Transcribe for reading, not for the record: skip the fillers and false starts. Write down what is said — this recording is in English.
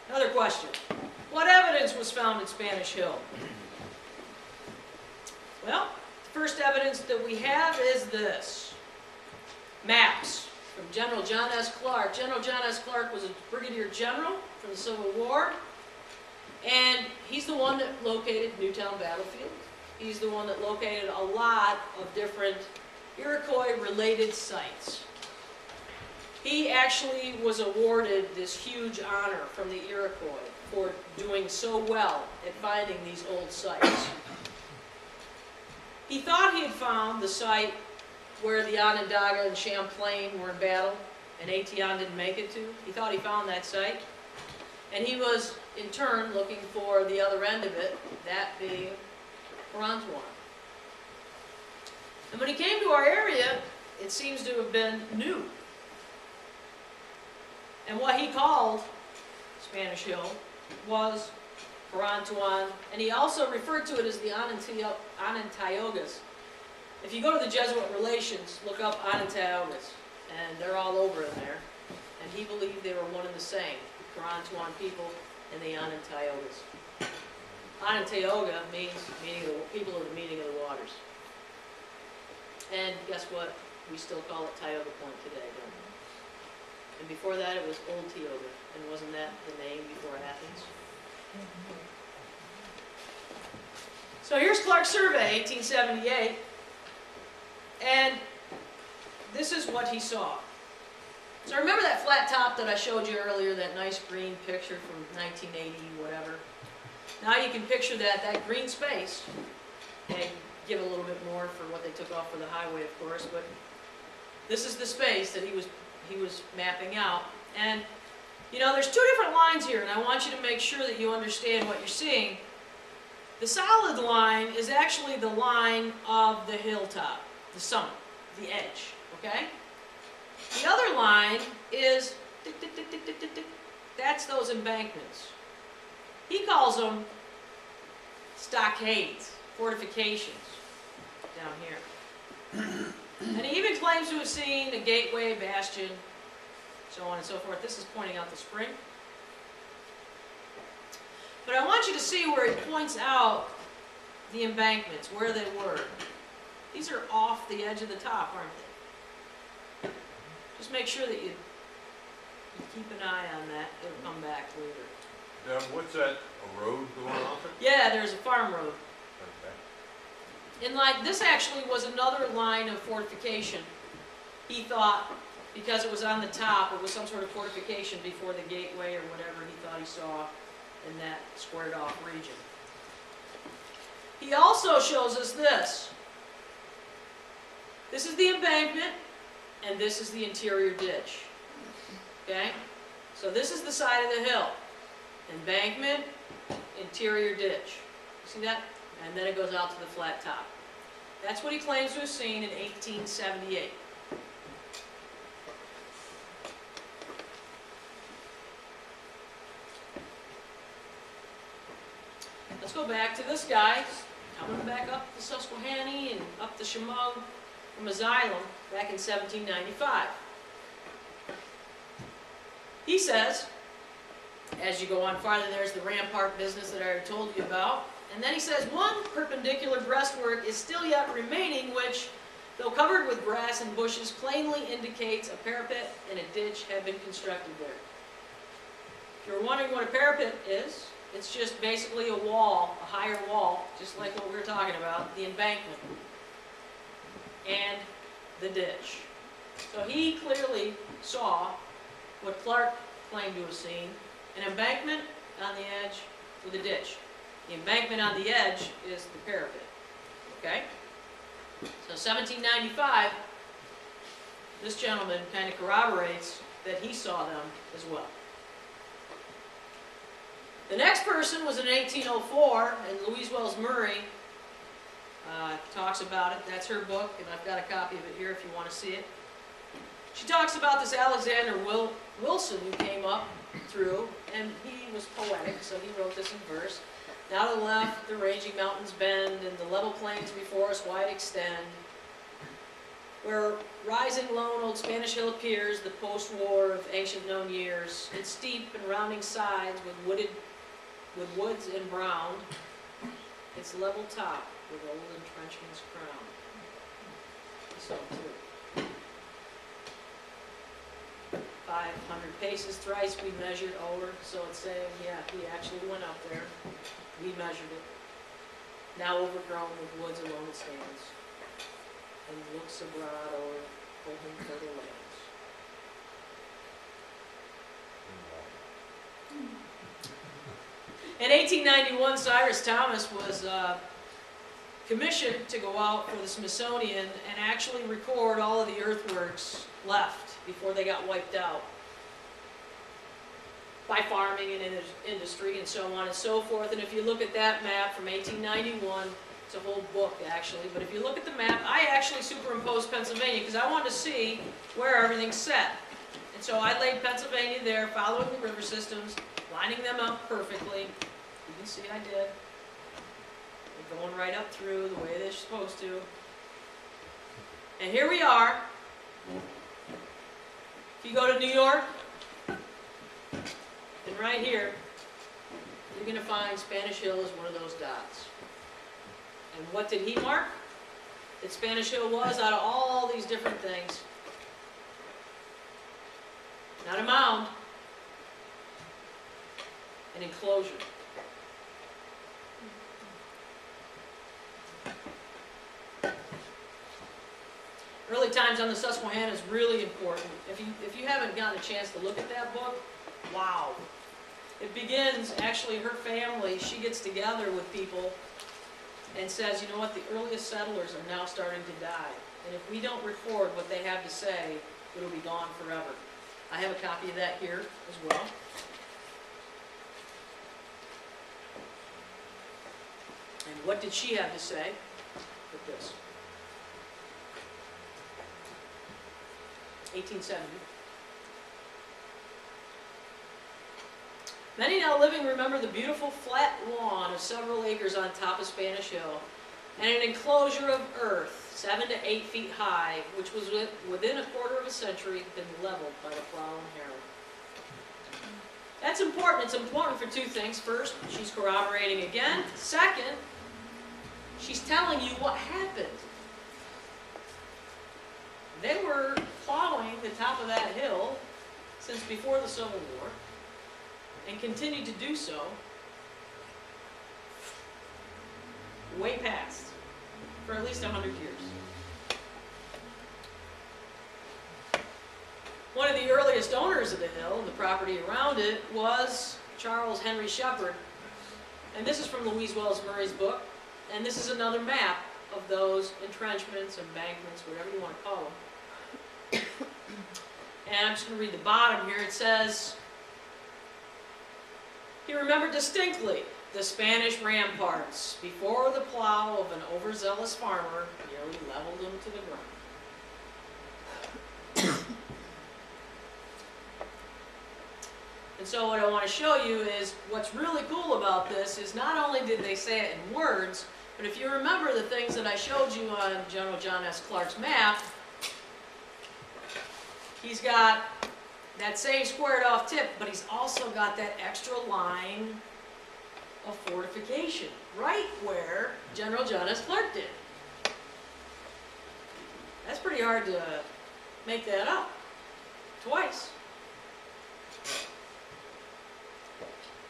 Another question. What evidence was found at Spanish Hill? Well, the first evidence that we have is this. Maps from General John S. Clark. General John S. Clark was a brigadier general from the Civil War, and he's the one that located Newtown Battlefield. He's the one that located a lot of different Iroquois-related sites. He actually was awarded this huge honor from the Iroquois for doing so well at finding these old sites. He thought he had found the site where the Onondaga and Champlain were in battle, and Étienne didn't make it to. He thought he found that site. And he was, in turn, looking for the other end of it, that being Parantuan. And when he came to our area, it seems to have been new. And what he called Spanish Hill was Parantuan, and he also referred to it as the Onontaiogas. If you go to the Jesuit Relations, look up Onontaiogas, and they're all over in there. And he believed they were one and the same, the Parantuan people and the Onontaiogas. Onontaioga means people of the meeting of the waters. And guess what? We still call it Tioga Point today, don't we? And before that it was Old Tioga, and wasn't that the name before Athens? So here's Clark's survey, 1878, and this is what he saw. So remember that flat top that I showed you earlier, that nice green picture from 1980, whatever? Now you can picture that green space, and give a little bit more for what they took off for the highway, of course, but this is the space that he was mapping out. And you know, there's two different lines here, and I want you to make sure that you understand what you're seeing. The solid line is actually the line of the hilltop, the summit, the edge, okay? The other line is, that's those embankments. He calls them stockades, fortifications, down here. And he even claims to have seen a gateway, bastion, so on and so forth. This is pointing out the spring. But I want you to see where he points out the embankments, where they were. These are off the edge of the top, aren't they? Just make sure that you keep an eye on that. It'll come back later. Now, what's that, a road going off it? Yeah, there's a farm road. Okay. And like, this actually was another line of fortification. He thought, because it was on the top, it was some sort of fortification before the gateway or whatever he thought he saw in that squared off region. He also shows us this. This is the embankment, and this is the interior ditch. Okay? So this is the side of the hill. Embankment, interior ditch. See that? And then it goes out to the flat top. That's what he claims to have seen in 1878. Let's go back to this guy, coming back up the Susquehanna and up the Chemung from Asylum back in 1795. He says, as you go on farther, there's the rampart business that I already told you about. And then he says, one perpendicular breastwork is still yet remaining, which, though covered with grass and bushes, plainly indicates a parapet and a ditch have been constructed there. If you're wondering what a parapet is, it's just basically a wall, a higher wall, just like what we were talking about, the embankment and the ditch. So he clearly saw what Clark claimed to have seen, an embankment on the edge with a ditch. The embankment on the edge is the parapet. Okay? So 1795, this gentleman kind of corroborates that he saw them as well. The next person was in 1804, and Louise Wells Murray talks about it. That's her book, and I've got a copy of it here if you want to see it. She talks about this Alexander Wilson who came up through, and he was poetic, so he wrote this in verse. Now to the left, the raging mountains bend, and the level plains before us wide extend. Where rising lone old Spanish hill appears, the post-war of ancient known years. It's steep and rounding sides with woods embrowned. Its level top with old entrenchments crowned. So too. 500 paces thrice we measured over, so it's saying, yeah, he actually went up there. We measured it. Now overgrown with woods alone it stands, and looks abroad o'er golden fertile lands. In 1891, Cyrus Thomas was commissioned to go out for the Smithsonian and actually record all of the earthworks left before they got wiped out by farming and industry and so on and so forth. And if you look at that map from 1891, it's a whole book actually, but if you look at the map, I actually superimposed Pennsylvania because I wanted to see where everything's set. And so I laid Pennsylvania there, following the river systems, lining them up perfectly. You can see I did. They're going right up through the way they're supposed to. And here we are. If you go to New York, and right here, you're going to find Spanish Hill is one of those dots. And what did he mark? That Spanish Hill was out of all these different things. Not a mound, an enclosure. Early times on the Susquehanna is really important. If you haven't gotten a chance to look at that book, wow. It begins, actually her family, she gets together with people and says, you know what, the earliest settlers are now starting to die. And if we don't record what they have to say, it'll be gone forever. I have a copy of that here as well. And what did she have to say with this? 1870. Many now living remember the beautiful flat lawn of several acres on top of Spanish Hill, and an enclosure of earth 7 to 8 feet high, which was within a quarter of a century been leveled by the plow and harrow. That's important. It's important for two things. First, she's corroborating again. Second, she's telling you what happened. They were plowing the top of that hill since before the Civil War, and continued to do so way past, for at least 100 years. One of the earliest owners of the hill and the property around it was Charles Henry Shepherd. And this is from Louise Wells Murray's book. And this is another map of those entrenchments, embankments, whatever you want to call them. And I'm just going to read the bottom here. It says, he remembered distinctly the Spanish ramparts before the plow of an overzealous farmer nearly leveled them to the ground. And so what I want to show you is what's really cool about this is not only did they say it in words, but if you remember the things that I showed you on General John S. Clark's map, he's got that same squared off tip, but he's also got that extra line of fortification, right where General John S. Clark did. That's pretty hard to make that up twice.